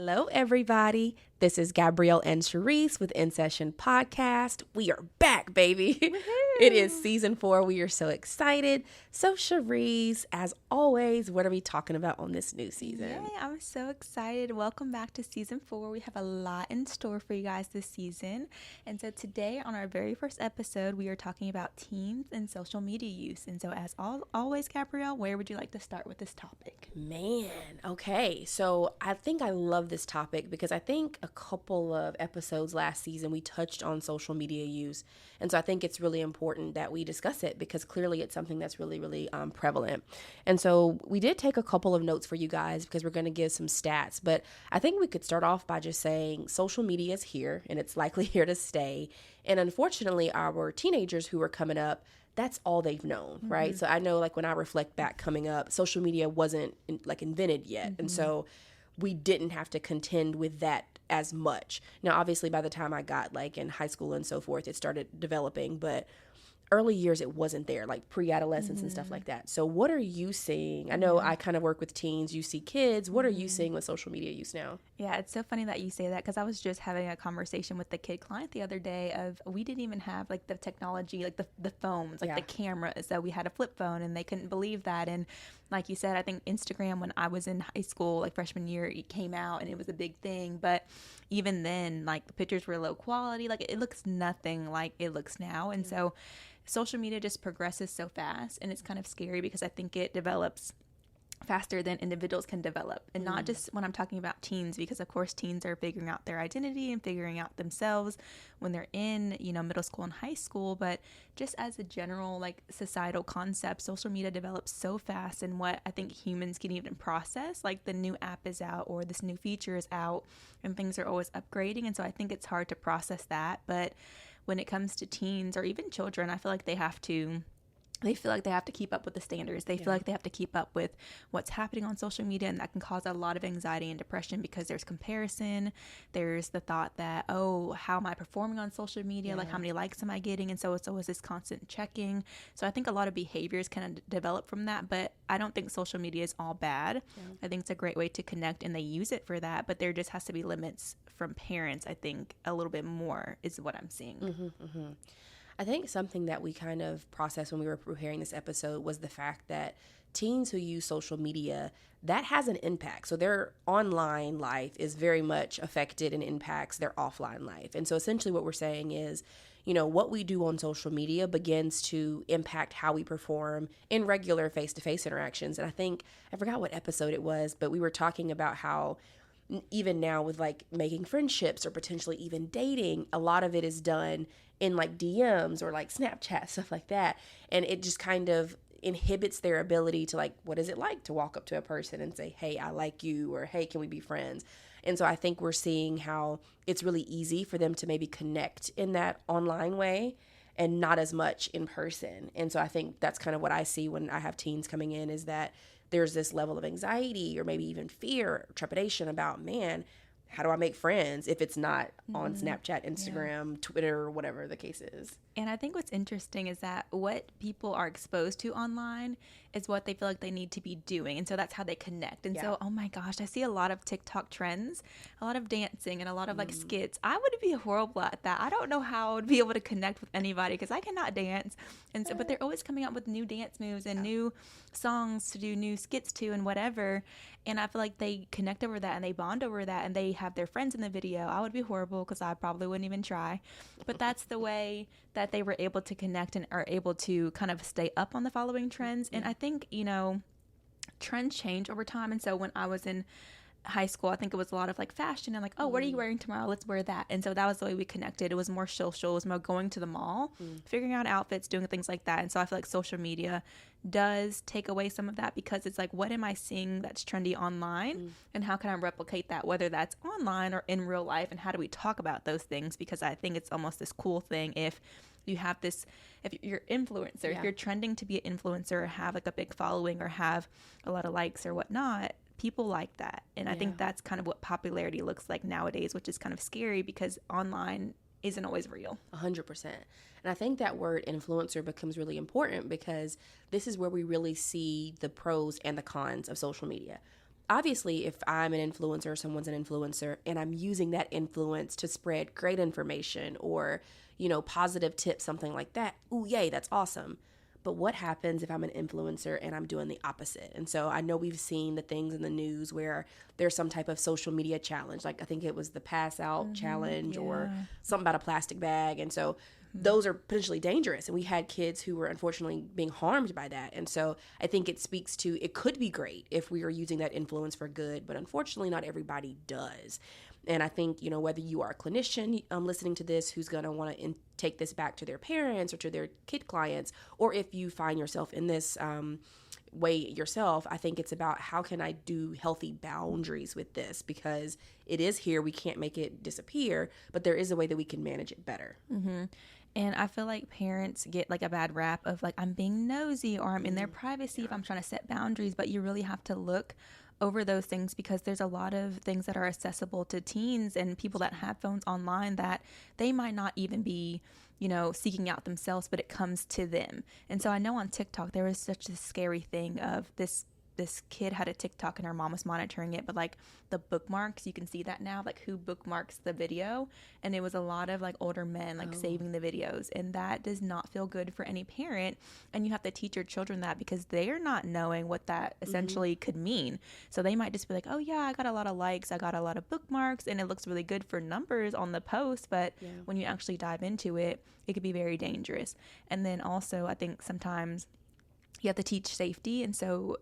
Hello, everybody. This is Gabrielle and Sharice with In Session Podcast. We are back, baby. It is season 4. We are so excited. So, Sharice, as always, what are we talking about on this new season? Yay, I'm so excited. Welcome back to season 4. We have a lot in store for you guys this season. And so today, on our very first episode, we are talking about teens and social media use. And so, as always, Gabrielle, where would you like to start with this topic? Man, okay. So I think I love this topic because I think a couple of episodes last season we touched on social media use. And so I think it's really important that we discuss it because clearly it's something that's really prevalent. And so we did take a couple of notes for you guys because we're going to give some stats. But I think we could start off by just saying social media is here and it's likely here to stay. And unfortunately, our teenagers who are coming up, that's all they've known, right? So I know, like, when I reflect back coming up, social media wasn't invented yet. And so we didn't have to contend with that as much. Now, obviously, by the time I got like in high school and so forth, it started developing, but early years, it wasn't there, like pre-adolescence and stuff like that. So what are you seeing? I know I kind of work with teens, you see kids. What are you seeing with social media use now? Yeah, it's so funny that you say that because I was just having a conversation with the kid client the other day of we didn't even have like the technology, like the phones, like the cameras. So we had a flip phone and they couldn't believe that. And like you said, I think Instagram when I was in high school, like freshman year, it came out and it was a big thing. But even then, like the pictures were low quality. Like it looks nothing like it looks now. And so social media just progresses so fast and it's kind of scary because I think it develops faster than individuals can develop. And not just when I'm talking about teens, because of course teens are figuring out their identity and figuring out themselves when they're in, middle school and high school, but just as a general like societal concept, social media develops so fast and what I think humans can even process, like the new app is out or this new feature is out and things are always upgrading. And so I think it's hard to process that. But when it comes to teens or even children, I feel like they feel like they have to keep up with the standards. They feel like they have to keep up with what's happening on social media, and that can cause a lot of anxiety and depression because there's comparison. There's the thought that, oh, how am I performing on social media? Like, how many likes am I getting? And so it's always this constant checking. So I think a lot of behaviors kind of develop from that, but I don't think social media is all bad. I think it's a great way to connect, and they use it for that, but there just has to be limits from parents, I think, a little bit more is what I'm seeing. I think something that we kind of processed when we were preparing this episode was the fact that teens who use social media, that has an impact. So their online life is very much affected and impacts their offline life. And so essentially what we're saying is, what we do on social media begins to impact how we perform in regular face-to-face interactions. And I forgot what episode it was, but we were talking about how even now with like making friendships or potentially even dating, a lot of it is done in like DMs or like Snapchat, stuff like that. And it just kind of inhibits their ability to like, what is it like to walk up to a person and say, hey, I like you, or hey, can we be friends? And so I think we're seeing how it's really easy for them to maybe connect in that online way and not as much in person. And so I think that's kind of what I see when I have teens coming in, is that there's this level of anxiety or maybe even fear, trepidation about, man, how do I make friends if it's not on Snapchat, Instagram, Twitter, or whatever the case is? And I think what's interesting is that what people are exposed to online is what they feel like they need to be doing. And so that's how they connect. And so, oh my gosh, I see a lot of TikTok trends, a lot of dancing and a lot of like skits. I would be horrible at that. I don't know how I would be able to connect with anybody because I cannot dance. And so, but they're always coming up with new dance moves and new songs to do new skits to and whatever. And I feel like they connect over that and they bond over that and they have their friends in the video. I would be horrible because I probably wouldn't even try. But that's the way that they were able to connect and are able to kind of stay up on the following trends. And I think, trends change over time. And so when I was in high school, I think it was a lot of like fashion and like, oh, what are you wearing tomorrow? Let's wear that. And so that was the way we connected. It was more social. It was more going to the mall, figuring out outfits, doing things like that. And so I feel like social media does take away some of that because it's like, what am I seeing that's trendy online and how can I replicate that, whether that's online or in real life, and how do we talk about those things? Because I think it's almost this cool thing if you have this, if you're influencer, if you're trending to be an influencer or have like a big following or have a lot of likes or whatnot, people like that. And I think that's kind of what popularity looks like nowadays, which is kind of scary because online isn't always real. 100%. And I think that word influencer becomes really important because this is where we really see the pros and the cons of social media. obviously, if I'm an influencer or someone's an influencer and I'm using that influence to spread great information or, positive tips, something like that, ooh, yay, that's awesome. But what happens if I'm an influencer and I'm doing the opposite? And so I know we've seen the things in the news where there's some type of social media challenge. Like I think it was the pass out challenge or something about a plastic bag. And so those are potentially dangerous. And we had kids who were unfortunately being harmed by that. And so I think it speaks to, it could be great if we are using that influence for good, but unfortunately not everybody does. And I think, whether you are a clinician listening to this who's going to want to take this back to their parents or to their kid clients, or if you find yourself in this way yourself, I think it's about how can I do healthy boundaries with this, because it is here. We can't make it disappear, but there is a way that we can manage it better. Mm-hmm. And I feel like parents get like a bad rap of like, I'm being nosy or I'm in their privacy if I'm trying to set boundaries, but you really have to look over those things because there's a lot of things that are accessible to teens and people that have phones online that they might not even be, seeking out themselves, but it comes to them. And so I know on TikTok, there was such a scary thing of this kid had a TikTok and her mom was monitoring it, but like the bookmarks, you can see that now, like who bookmarks the video. And it was a lot of like older men like saving the videos. And that does not feel good for any parent. And you have to teach your children that because they're not knowing what that essentially could mean. So they might just be like, oh yeah, I got a lot of likes, I got a lot of bookmarks, and it looks really good for numbers on the post. But when you actually dive into it, it could be very dangerous. And then also I think sometimes you have to teach safety. And so,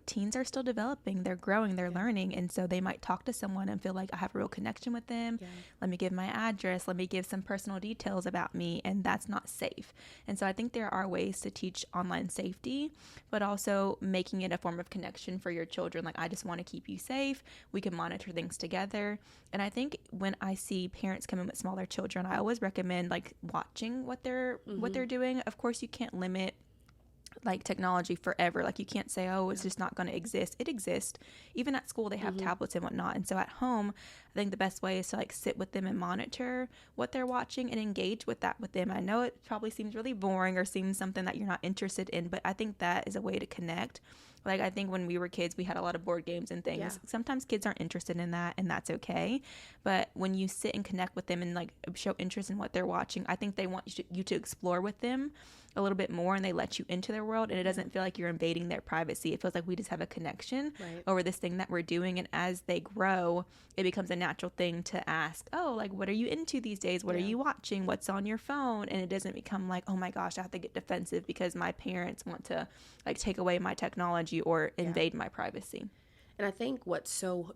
teens are still developing, they're growing, they're learning. And so they might talk to someone and feel like I have a real connection with them. Let me give my address. Let me give some personal details about me. And that's not safe. And so I think there are ways to teach online safety, but also making it a form of connection for your children. Like, I just want to keep you safe. We can monitor things together. And I think when I see parents come in with smaller children, I always recommend like watching what they're doing. Of course, you can't limit like technology forever. Like you can't say, oh, it's just not going to exist. It exists. Even at school, they have tablets and whatnot. And so at home, I think the best way is to like sit with them and monitor what they're watching and engage with that with them. I know it probably seems really boring or seems something that you're not interested in, but I think that is a way to connect. Like, I think when we were kids, we had a lot of board games and things. Yeah. Sometimes kids aren't interested in that, and that's okay. But when you sit and connect with them and, like, show interest in what they're watching, I think they want you to explore with them a little bit more, and they let you into their world, and it doesn't feel like you're invading their privacy. It feels like we just have a connection over this thing that we're doing, and as they grow, it becomes a natural thing to ask, oh, like, what are you into these days? What are you watching? What's on your phone? And it doesn't become like, oh my gosh, I have to get defensive because my parents want to, like, take away my technology or invade my privacy. And I think what's so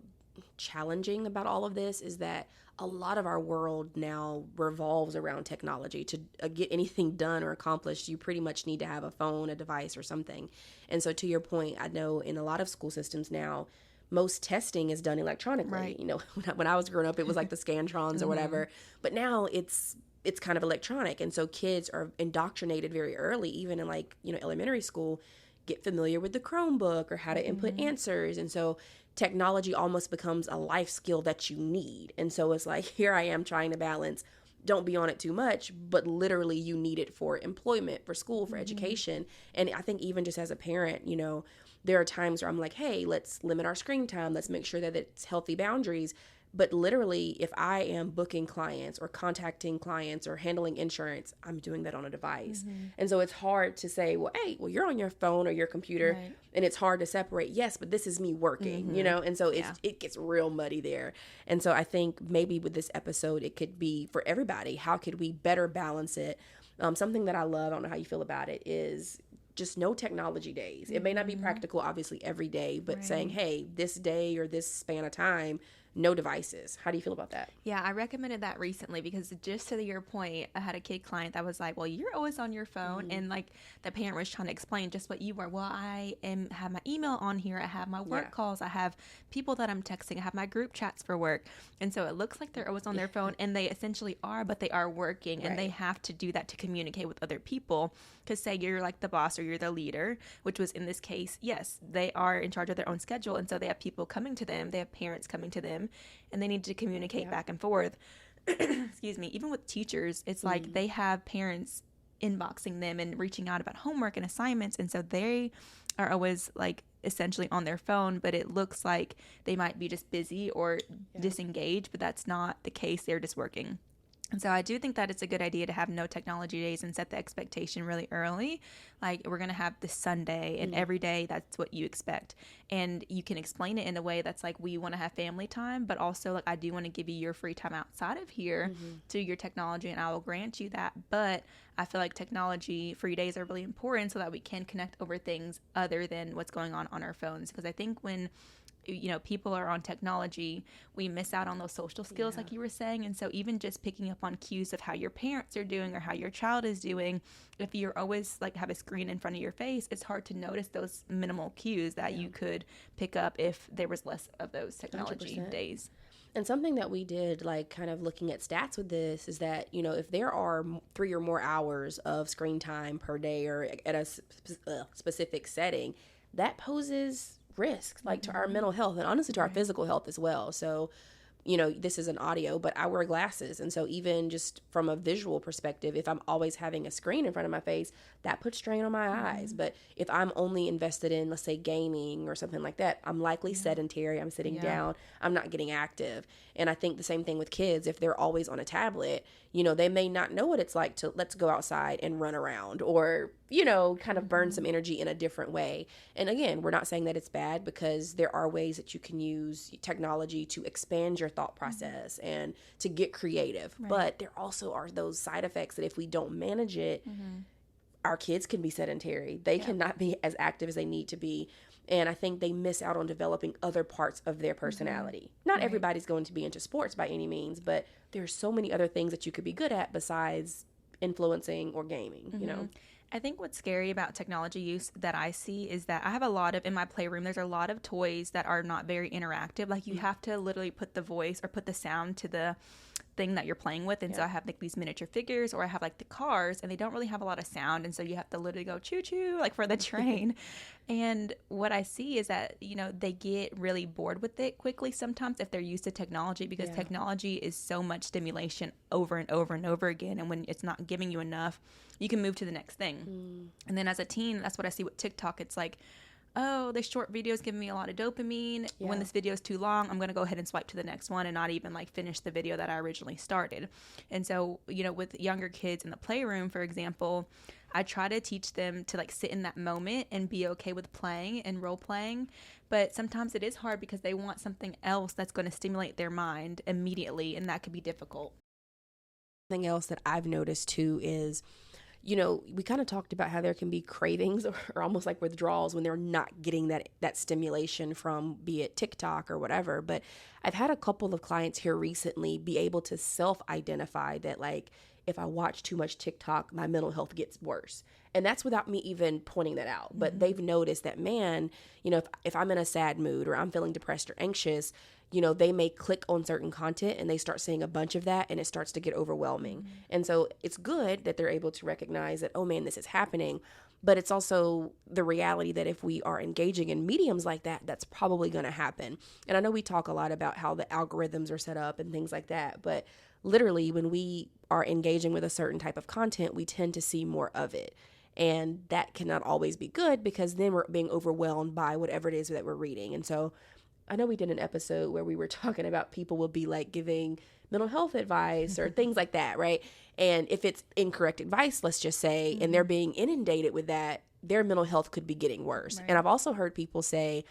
challenging about all of this is that a lot of our world now revolves around technology. To get anything done or accomplished, you pretty much need to have a phone, a device, or something. And so to your point, I know in a lot of school systems now, most testing is done electronically. Right. You know, when I was growing up, it was like the Scantrons or whatever. But now it's kind of electronic. And so kids are indoctrinated very early, even in like, elementary school, get familiar with the Chromebook or how to input answers. And so technology almost becomes a life skill that you need. And so it's like, here I am trying to balance, don't be on it too much, but literally you need it for employment, for school, for education. And I think even just as a parent, there are times where I'm like, hey, let's limit our screen time. Let's make sure that it's healthy boundaries. But literally, if I am booking clients or contacting clients or handling insurance, I'm doing that on a device. And so it's hard to say, well, hey, you're on your phone or your computer, and it's hard to separate. Yes, but this is me working, and so it gets real muddy there. And so I think maybe with this episode, it could be for everybody. How could we better balance it? Something that I love, I don't know how you feel about it, is just no technology days. It may not be practical, obviously, every day, but saying, hey, this day or this span of time, no devices. How do you feel about that? Yeah, I recommended that recently because just to your point, I had a kid client that was like, well, you're always on your phone. And like the parent was trying to explain just what you were. Well, I have my email on here. I have my work calls. I have people that I'm texting. I have my group chats for work. And so it looks like they're always on their phone, and they essentially are, but they are working, and they have to do that to communicate with other people. Because say you're like the boss or you're the leader, which was in this case, yes, they are in charge of their own schedule. And so they have people coming to them. They have parents coming to them, and they need to communicate back and forth. Excuse me. Even with teachers, it's like they have parents inboxing them and reaching out about homework and assignments. And so they are always like essentially on their phone, but it looks like they might be just busy or disengaged, but that's not the case. They're just working. And so I do think that it's a good idea to have no technology days and set the expectation really early. Like, we're going to have this Sunday, and every day that's what you expect. And you can explain it in a way that's like, we want to have family time, but also like, I do want to give you your free time outside of here to your technology, and I will grant you that. But I feel like technology free days are really important so that we can connect over things other than what's going on our phones. Because I think when people are on technology, we miss out on those social skills, like you were saying. And so even just picking up on cues of how your parents are doing or how your child is doing, if you're always like have a screen in front of your face, it's hard to notice those minimal cues that you could pick up if there was less of those technology 100%. Days. And something that we did, like kind of looking at stats with this, is that, if there are 3 or more hours of screen time per day or at a specific setting, that poses risk, like to our mental health and honestly to our physical health as well. So, this is an audio, but I wear glasses. And so even just from a visual perspective, if I'm always having a screen in front of my face, that puts strain on my eyes. But if I'm only invested in, let's say, gaming or something like that, I'm likely sedentary. I'm sitting down. I'm not getting active. And I think the same thing with kids. If they're always on a tablet, they may not know what it's like to let's go outside and run around or, kind of burn some energy in a different way. And again, we're not saying that it's bad, because there are ways that you can use technology to expand your thought process and to get creative. Right. But there also are those side effects that if we don't manage it, our kids can be sedentary. They cannot be as active as they need to be. And I think they miss out on developing other parts of their personality. Not everybody's going to be into sports by any means, but there's so many other things that you could be good at besides influencing or gaming, I think what's scary about technology use that I see is that I have in my playroom, there's a lot of toys that are not very interactive. Like, you have to literally put the voice or put the sound to the thing that you're playing with. And so I have like these miniature figures, or I have like the cars, and they don't really have a lot of sound. And so you have to literally go choo choo, like for the train. And what I see is that, they get really bored with it quickly sometimes if they're used to technology, because technology is so much stimulation over and over and over again. And when it's not giving you enough, you can move to the next thing. And then as a teen, that's what I see with TikTok. It's like, oh, this short video is giving me a lot of dopamine. When this video is too long, I'm going to go ahead and swipe to the next one and not even like finish the video that I originally started. And so, with younger kids in the playroom, for example, I try to teach them to like sit in that moment and be okay with playing and role playing. But sometimes it is hard because they want something else that's going to stimulate their mind immediately, and that could be difficult. Something else that I've noticed too is, we kind of talked about how there can be cravings or almost like withdrawals when they're not getting that stimulation from, be it TikTok or whatever. But I've had a couple of clients here recently be able to self-identify that, like, if I watch too much TikTok, my mental health gets worse. And that's without me even pointing that out. But they've noticed that, man, if I'm in a sad mood or I'm feeling depressed or anxious, they may click on certain content and they start seeing a bunch of that, and it starts to get overwhelming. And so it's good that they're able to recognize that, oh man, this is happening. But it's also the reality that if we are engaging in mediums like that, that's probably going to happen. And I know we talk a lot about how the algorithms are set up and things like that, but literally when we are engaging with a certain type of content, we tend to see more of it. And that cannot always be good, because then we're being overwhelmed by whatever it is that we're reading. And so I know we did an episode where we were talking about people will be like giving mental health advice or things like that, right? And if it's incorrect advice, let's just say, and they're being inundated with that, their mental health could be getting worse. Right. And I've also heard people say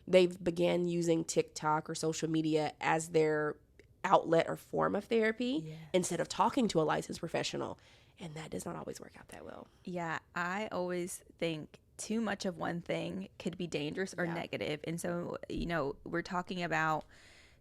they've began using TikTok or social media as their outlet or form of therapy instead of talking to a licensed professional. And that does not always work out that well. Yeah, I always think too much of one thing could be dangerous or negative. And so, we're talking about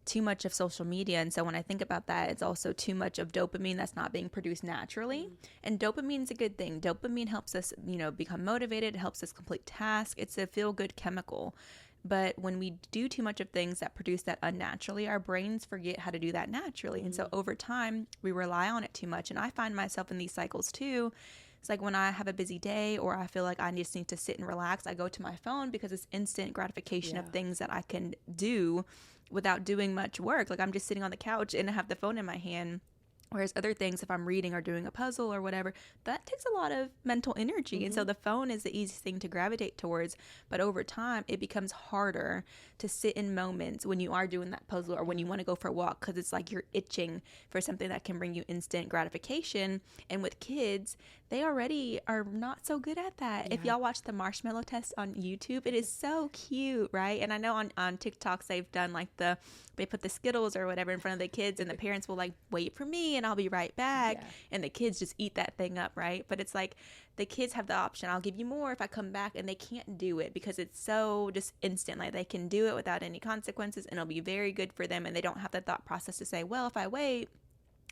too much of social media. And so when I think about that, it's also too much of dopamine that's not being produced naturally. And dopamine is a good thing. Dopamine helps us, become motivated. It helps us complete tasks. It's a feel-good chemical. But when we do too much of things that produce that unnaturally, our brains forget how to do that naturally. And so over time, we rely on it too much. And I find myself in these cycles too. It's like when I have a busy day or I feel like I just need to sit and relax, I go to my phone because it's instant gratification of things that I can do without doing much work. Like I'm just sitting on the couch and I have the phone in my hand. Whereas other things, if I'm reading or doing a puzzle or whatever, that takes a lot of mental energy. And so the phone is the easiest thing to gravitate towards. But over time, it becomes harder to sit in moments when you are doing that puzzle or when you want to go for a walk, because it's like you're itching for something that can bring you instant gratification. And with kids, they already are not so good at that. If y'all watch the marshmallow test on YouTube, it is so cute, right? And I know on TikToks, they've done like they put the Skittles or whatever in front of the kids, and the parents will like, wait for me and I'll be right back. And the kids just eat that thing up, right? But it's like the kids have the option, I'll give you more if I come back, and they can't do it because it's so just instant. Like they can do it without any consequences, and it'll be very good for them, and they don't have the thought process to say, well, if I wait,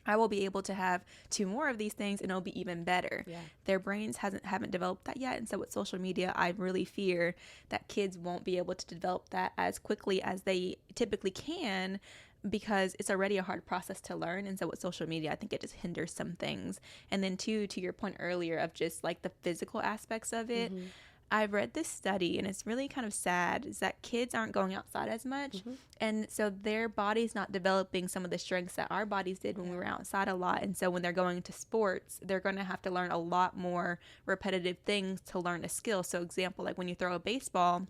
I will be able to have 2 more of these things and it'll be even better. Their brains haven't developed that yet. And so with social media, I really fear that kids won't be able to develop that as quickly as they typically can, because it's already a hard process to learn. And so with social media, I think it just hinders some things. And then to your point earlier of just like the physical aspects of it, I've read this study, and it's really kind of sad, is that kids aren't going outside as much. And so their body's not developing some of the strengths that our bodies did when we were outside a lot. And so when they're going into sports, they're going to have to learn a lot more repetitive things to learn a skill. So example, like when you throw a baseball,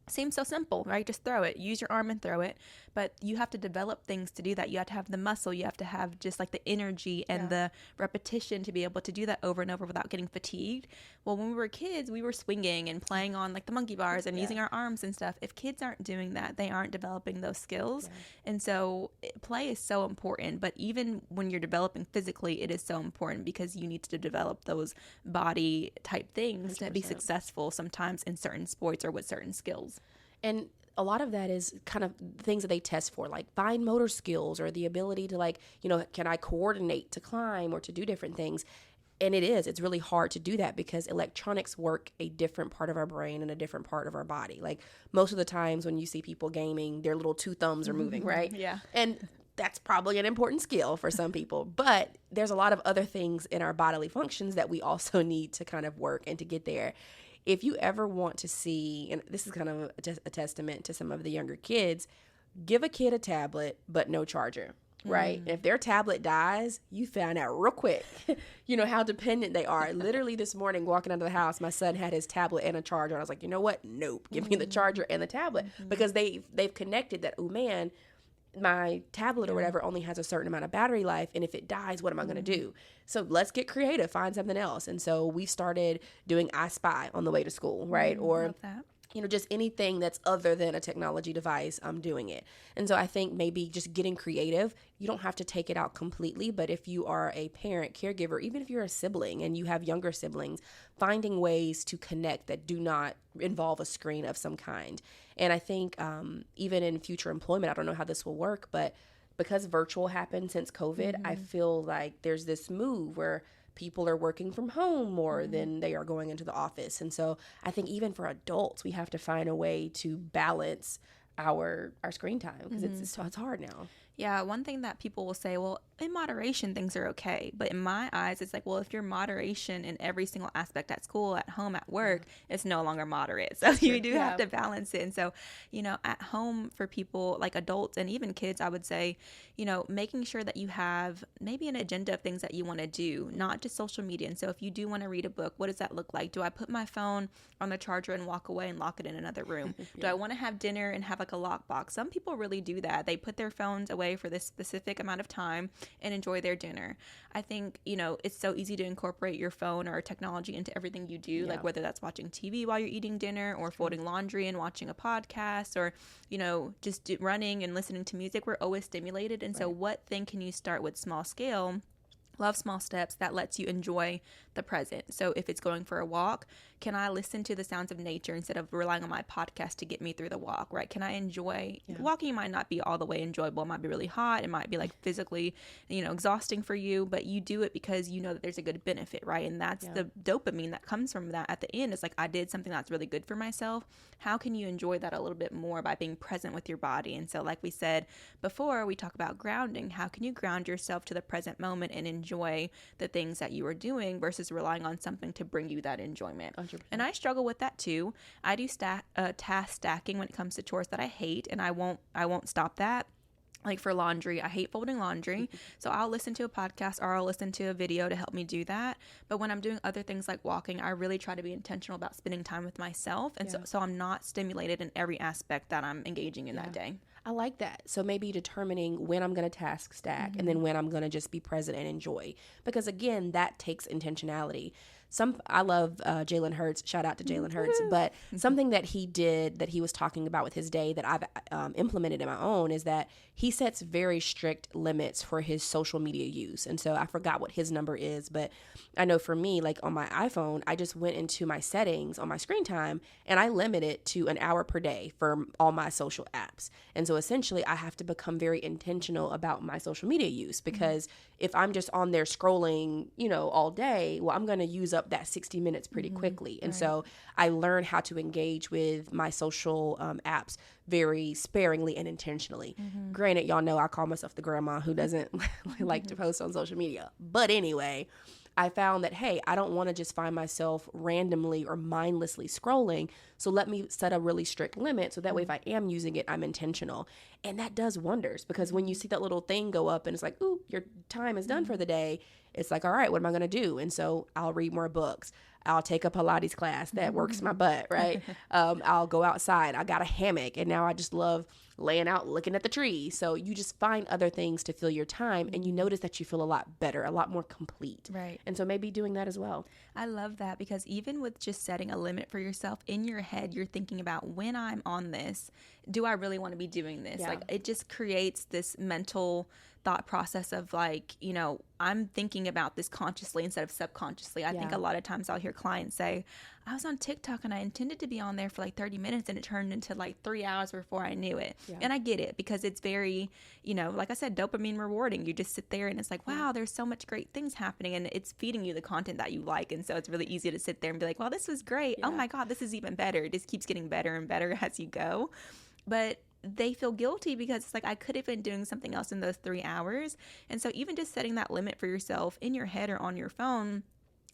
seems so simple, right? Just throw it, use your arm and throw it. But you have to develop things to do that. You have to have the muscle, you have to have just like the energy and the repetition to be able to do that over and over without getting fatigued. Well, when we were kids, we were swinging and playing on like the monkey bars and using our arms and stuff. If kids aren't doing that, they aren't developing those skills. And so play is so important. But even when you're developing physically, it is so important, because you need to develop those body type things 100%. To be successful sometimes in certain sports or with certain skills. And a lot of that is kind of things that they test for, like fine motor skills or the ability to, like, you know, can I coordinate to climb or to do different things? And it's really hard to do that because electronics work a different part of our brain and a different part of our body. Like most of the times when you see people gaming, their little 2 thumbs are moving, right? And that's probably an important skill for some people. But there's a lot of other things in our bodily functions that we also need to kind of work and to get there. If you ever want to see, and this is kind of a testament to some of the younger kids, give a kid a tablet, but no charger, right? If their tablet dies, you find out real quick, you know, how dependent they are. Literally this morning, walking out of the house, my son had his tablet and a charger. And I was like, you know what? Nope. Give me the charger and the tablet, because they've connected that, oh man, my tablet or whatever only has a certain amount of battery life, and if it dies, what am I going to do? So let's get creative, find something else. And so we started doing I Spy on the way to school, right? Or you know, just anything that's other than a technology device, I'm doing it. And so I think maybe just getting creative. You don't have to take it out completely, but if you are a parent, caregiver, even if you're a sibling and you have younger siblings, finding ways to connect that do not involve a screen of some kind. And I think even in future employment, I don't know how this will work, but because virtual happened since COVID, I feel like there's this move where people are working from home more than they are going into the office. And so I think even for adults, we have to find a way to balance our screen time, because it's hard now. Yeah, one thing that people will say, well, in moderation, things are okay. But in my eyes, it's like, well, if your moderation in every single aspect at school, at home, at work, it's no longer moderate. So you do have to balance it. And so, you know, at home for people like adults and even kids, I would say, you know, making sure that you have maybe an agenda of things that you want to do, not just social media. And so if you do want to read a book, what does that look like? Do I put my phone on the charger and walk away and lock it in another room? Do I want to have dinner and have like a lockbox? Some people really do that. They put their phones away for this specific amount of time and enjoy their dinner. I think, you know, it's so easy to incorporate your phone or technology into everything you do, like whether that's watching TV while you're eating dinner or folding laundry and watching a podcast, or, you know, just running and listening to music. We're always stimulated. And so what thing can you start with small scale? Love small steps that lets you enjoy the present. So if it's going for a walk, can I listen to the sounds of nature instead of relying on my podcast to get me through the walk, right? Can I enjoy walking? Might not be all the way enjoyable. It might be really hot. It might be like physically, you know, exhausting for you, but you do it because you know that there's a good benefit, right? And that's the dopamine that comes from that at the end. It's like, I did something that's really good for myself. How can you enjoy that a little bit more by being present with your body? And so like we said before, we talk about grounding. How can you ground yourself to the present moment and enjoy the things that you are doing versus relying on something to bring you that enjoyment? 100%. And I struggle with that too. I do task stacking when it comes to chores that I hate, and I won't stop that. like for laundry, I hate folding laundry. So I'll listen to a podcast or I'll listen to a video to help me do that. But when I'm doing other things like walking, I really try to be intentional about spending time with myself. And so I'm not stimulated in every aspect that I'm engaging in that day. I like that. So maybe determining when I'm going to task stack and then when I'm going to just be present and enjoy. Because again, that takes intentionality. I love Jalen Hurts. Shout out to Jalen Hurts. But something that he did that he was talking about with his day that I've implemented in my own is that he sets very strict limits for his social media use. And so I forgot what his number is, but I know for me, like on my iPhone, I just went into my settings on my screen time and I limit it to an hour per day for all my social apps. And so essentially I have to become very intentional about my social media use because if I'm just on there scrolling, all day, well, I'm going to use up that 60 minutes pretty quickly. And so I learned how to engage with my social apps very sparingly and intentionally. Granted, y'all know I call myself the grandma who doesn't like to post on social media. But anyway, I found that, hey, I don't want to just find myself randomly or mindlessly scrolling. So let me set a really strict limit so that way if I am using it, I'm intentional. And that does wonders because when you see that little thing go up and it's like, ooh, your time is done for the day, it's like, all right, what am I going to do? And so I'll read more books. I'll take a Pilates class that works my butt, right? I'll go outside. I got a hammock and now I just love laying out looking at the trees. So you just find other things to fill your time and you notice that you feel a lot better, a lot more complete. Right. And so maybe doing that as well. I love that because even with just setting a limit for yourself in your head, you're thinking about when I'm on this, do I really want to be doing this? Like it just creates this mental thought process of like, I'm thinking about this consciously instead of subconsciously. I think a lot of times I'll hear clients say, I was on TikTok and I intended to be on there for like 30 minutes and it turned into like 3 hours before I knew it. And I get it because it's very, like I said, dopamine rewarding. You just sit there and it's like, wow, there's so much great things happening and it's feeding you the content that you like. And so it's really easy to sit there and be like, well, this was great. Oh my God, this is even better. It just keeps getting better and better as you go. But they feel guilty because it's like, I could have been doing something else in those 3 hours. And so even just setting that limit for yourself in your head or on your phone,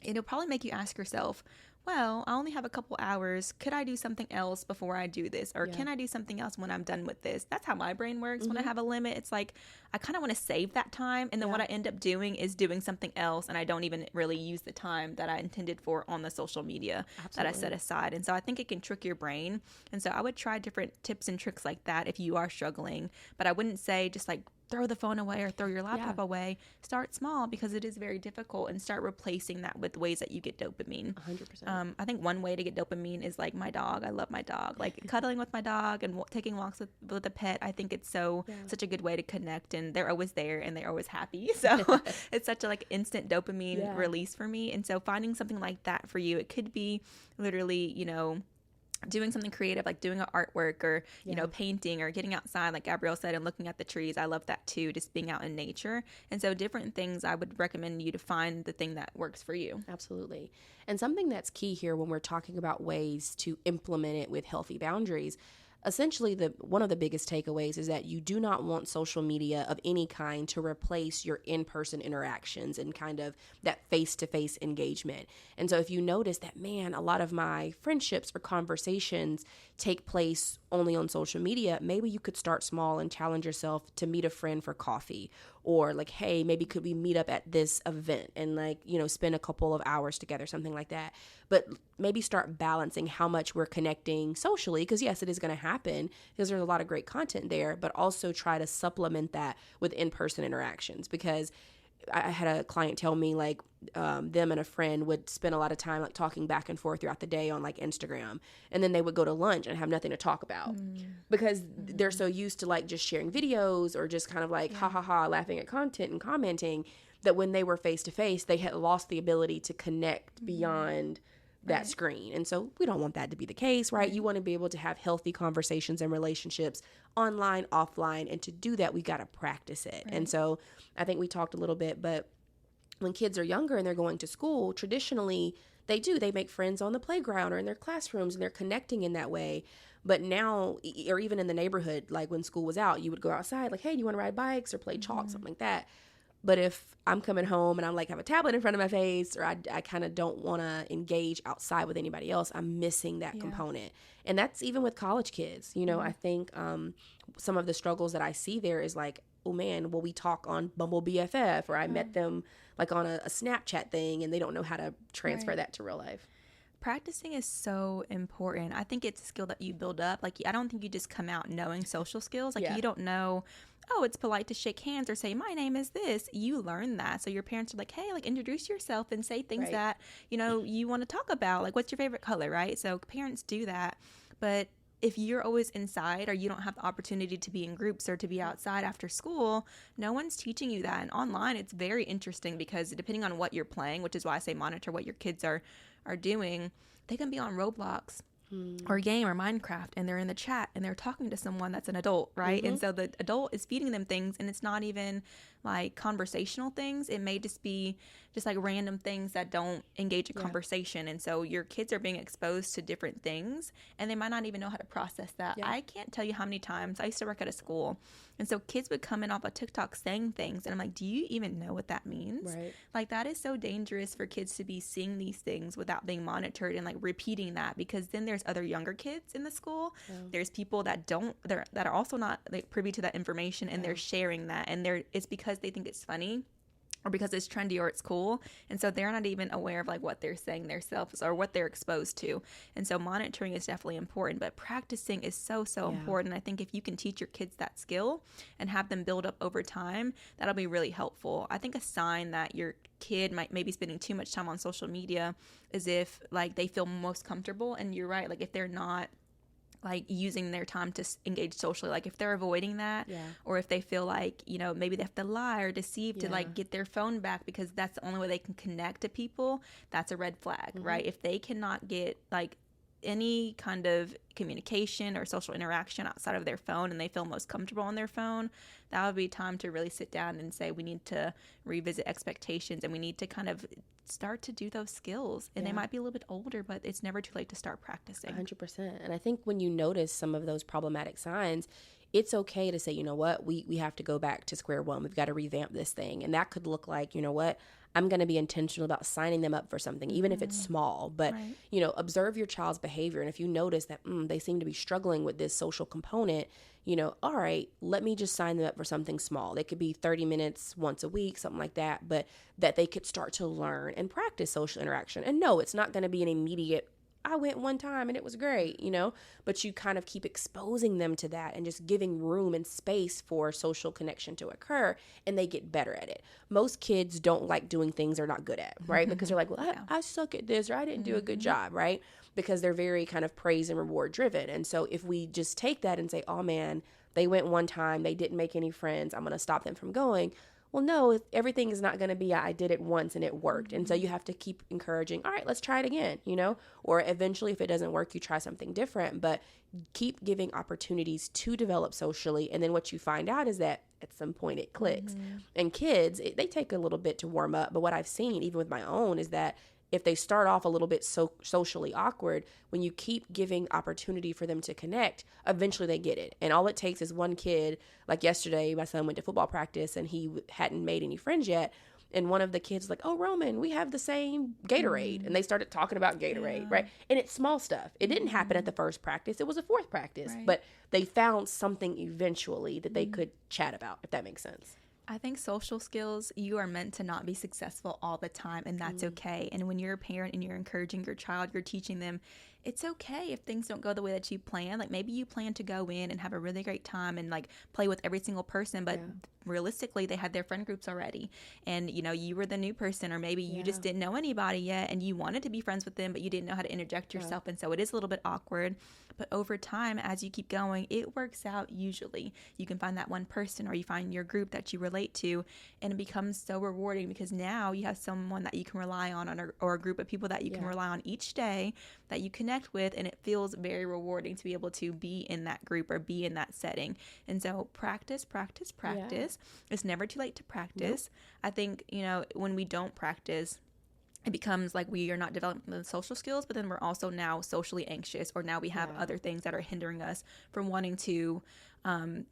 it'll probably make you ask yourself, well, I only have a couple hours. Could I do something else before I do this? Or can I do something else when I'm done with this? That's how my brain works. When I have a limit, it's like, I kind of want to save that time. And then what I end up doing is doing something else. And I don't even really use the time that I intended for on the social media that I set aside. And so I think it can trick your brain. And so I would try different tips and tricks like that if you are struggling. But I wouldn't say just like, throw the phone away or throw your laptop away. Start small because it is very difficult and start replacing that with ways that you get dopamine. 100%. I think one way to get dopamine is like my dog. I love my dog. Like cuddling with my dog and taking walks with a pet. I think it's such a good way to connect and they're always there and they're always happy. So it's such a like instant dopamine release for me. And so finding something like that for you, it could be literally, doing something creative like doing an artwork or painting or getting outside like Gabrielle said and looking at the trees. I love that too, just being out in nature. And so different things, I would recommend you to find the thing that works for you. Absolutely. And something that's key here when we're talking about ways to implement it with healthy boundaries, essentially one of the biggest takeaways is that you do not want social media of any kind to replace your in-person interactions and kind of that face-to-face engagement. And so if you notice that, man, a lot of my friendships or conversations take place only on social media, maybe you could start small and challenge yourself to meet a friend for coffee, or like, hey, maybe could we meet up at this event and like, spend a couple of hours together, something like that. But maybe start balancing how much we're connecting socially, because yes, it is going to happen because there's a lot of great content there, but also try to supplement that with in-person interactions. Because I had a client tell me like them and a friend would spend a lot of time like talking back and forth throughout the day on like Instagram, and then they would go to lunch and have nothing to talk about because they're so used to like just sharing videos or just kind of like ha ha ha laughing at content and commenting, that when they were face to face they had lost the ability to connect beyond that screen. And so we don't want that to be the case, right? You want to be able to have healthy conversations and relationships online, offline, and to do that we got to practice it. And so I think we talked a little bit, but when kids are younger and they're going to school, traditionally they make friends on the playground or in their classrooms and they're connecting in that way. But now, or even in the neighborhood, like when school was out, you would go outside like, hey, do you want to ride bikes or play chalk, something like that. But if I'm coming home and I'm like have a tablet in front of my face, or I kind of don't want to engage outside with anybody else, I'm missing that component. And that's even with college kids. You know, I think some of the struggles that I see there is like, oh man, well, we talk on Bumble BFF, or I met them like on a Snapchat thing, and they don't know how to transfer that to real life. Practicing is so important. I think it's a skill that you build up. Like, I don't think you just come out knowing social skills. Like, you don't know, oh, it's polite to shake hands or say, my name is this. You learn that. So your parents are like, hey, like, introduce yourself and say things that, you know, you want to talk about. Like, what's your favorite color, right? So parents do that. But if you're always inside, or you don't have the opportunity to be in groups or to be outside after school, no one's teaching you that. And online, it's very interesting because depending on what you're playing, which is why I say monitor what your kids are doing, they can be on Roblox or a game or Minecraft, and they're in the chat and they're talking to someone that's an adult, right? And so the adult is feeding them things, and it's not even like conversational things. It may just be just like random things that don't engage a conversation. And so your kids are being exposed to different things, and they might not even know how to process that. I can't tell you how many times I used to work at a school, and so kids would come in off of TikTok saying things, and I'm like, do you even know what that means? Like, that is so dangerous for kids to be seeing these things without being monitored and like repeating that, because then there's other younger kids in the school. There's people that are also not like privy to that information, and they're sharing that, and it's because they think it's funny, or because it's trendy, or it's cool. And so they're not even aware of like what they're saying themselves or what they're exposed to. And so monitoring is definitely important, but practicing is so important. I think if you can teach your kids that skill and have them build up over time, that'll be really helpful. I think a sign that your kid might maybe spending too much time on social media is if like they feel most comfortable, and you're right, like if they're not like using their time to engage socially, like if they're avoiding that, or if they feel like, you know, maybe they have to lie or deceive to like get their phone back because that's the only way they can connect to people, that's a red flag, right? If they cannot get like any kind of communication or social interaction outside of their phone, and they feel most comfortable on their phone, that would be time to really sit down and say, we need to revisit expectations, and we need to kind of start to do those skills. And they might be a little bit older, but it's never too late to start practicing. 100%. And I think when you notice some of those problematic signs, it's okay to say, you know what, we have to go back to square one. We've got to revamp this thing. And that could look like, you know what, I'm going to be intentional about signing them up for something, even if it's small. But, you know, observe your child's behavior. And if you notice that they seem to be struggling with this social component, you know, all right, let me just sign them up for something small. They could be 30 minutes once a week, something like that, but that they could start to learn and practice social interaction. And no, it's not going to be an immediate, I went one time and it was great, you know, but you kind of keep exposing them to that and just giving room and space for social connection to occur, and they get better at it. Most kids don't like doing things they're not good at, right? Because they're like, well, I suck at this, or I didn't do a good job, right? Because they're very kind of praise and reward driven. And so if we just take that and say, oh man, they went one time, they didn't make any friends, I'm going to stop them from going. Well, no, everything is not going to be, I did it once and it worked. And so you have to keep encouraging, all right, let's try it again, you know, or eventually if it doesn't work, you try something different, but keep giving opportunities to develop socially. And then what you find out is that at some point it clicks. And kids, they take a little bit to warm up. But what I've seen, even with my own, is that if they start off a little bit socially awkward, when you keep giving opportunity for them to connect, eventually they get it. And all it takes is one kid. Like yesterday, my son went to football practice and he hadn't made any friends yet. And one of the kids was like, oh, Roman, we have the same Gatorade. And they started talking about Gatorade, right? And it's small stuff. It didn't happen at the first practice. It was a fourth practice. But they found something eventually that they could chat about, if that makes sense. I think social skills, you are meant to not be successful all the time, and that's okay. And when you're a parent and you're encouraging your child, you're teaching them, it's okay if things don't go the way that you plan. Like maybe you plan to go in and have a really great time and like play with every single person, but realistically they had their friend groups already, and you know, you were the new person, or maybe you just didn't know anybody yet and you wanted to be friends with them, but you didn't know how to interject yourself. And so it is a little bit awkward, but over time, as you keep going, it works out. Usually you can find that one person, or you find your group that you relate to, and it becomes so rewarding because now you have someone that you can rely on, or a group of people that you can rely on each day that you connect with, and it feels very rewarding to be able to be in that group or be in that setting. And so practice. It's never too late to practice. I think, you know, when we don't practice, it becomes like we are not developing the social skills, but then we're also now socially anxious, or now we have other things that are hindering us from wanting to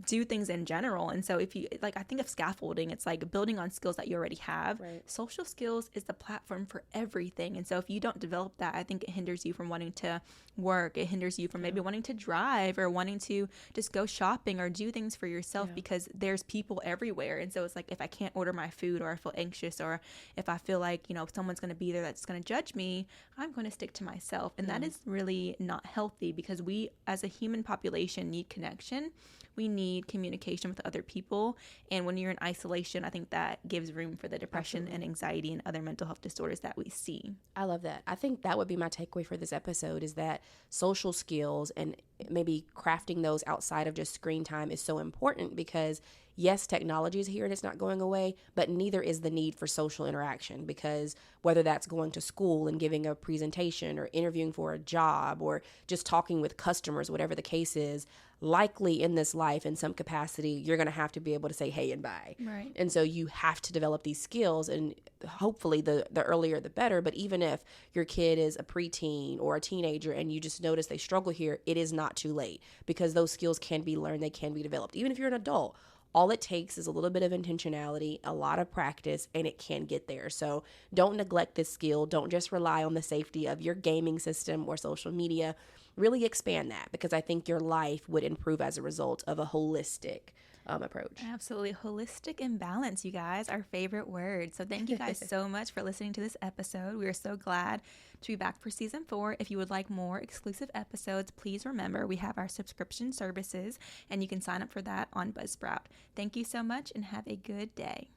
do things in general. And so if you like, I think of scaffolding, it's like building on skills that you already have. Right. Social skills is the platform for everything. And so if you don't develop that, I think it hinders you from wanting to work. It hinders you from maybe wanting to drive or wanting to just go shopping or do things for yourself because there's people everywhere. And so it's like, if I can't order my food, or I feel anxious, or if I feel like, you know, someone's going to be there that's going to judge me, I'm going to stick to myself. And that is really not healthy, because we as a human population need connection. We need communication with other people. And when you're in isolation, I think that gives room for the depression and anxiety and other mental health disorders that we see. I love that. I think that would be my takeaway for this episode, is that social skills and maybe crafting those outside of just screen time is so important, because yes, technology is here and it's not going away, but neither is the need for social interaction, because whether that's going to school and giving a presentation, or interviewing for a job, or just talking with customers, whatever the case is, likely in this life in some capacity, you're going to have to be able to say hey and bye. Right. And so you have to develop these skills, and hopefully the earlier the better. But even if your kid is a preteen or a teenager and you just notice they struggle here, it is not too late, because those skills can be learned, they can be developed. Even if you're an adult, all it takes is a little bit of intentionality, a lot of practice, and it can get there. So don't neglect this skill. Don't just rely on the safety of your gaming system or social media. Really expand that, because I think your life would improve as a result of a holistic approach. Absolutely. Holistic and balance, you guys, our favorite word. So thank you guys so much for listening to this episode. We are so glad to be back for season 4. If you would like more exclusive episodes, please remember we have our subscription services, and you can sign up for that on Buzzsprout. Thank you so much, and have a good day.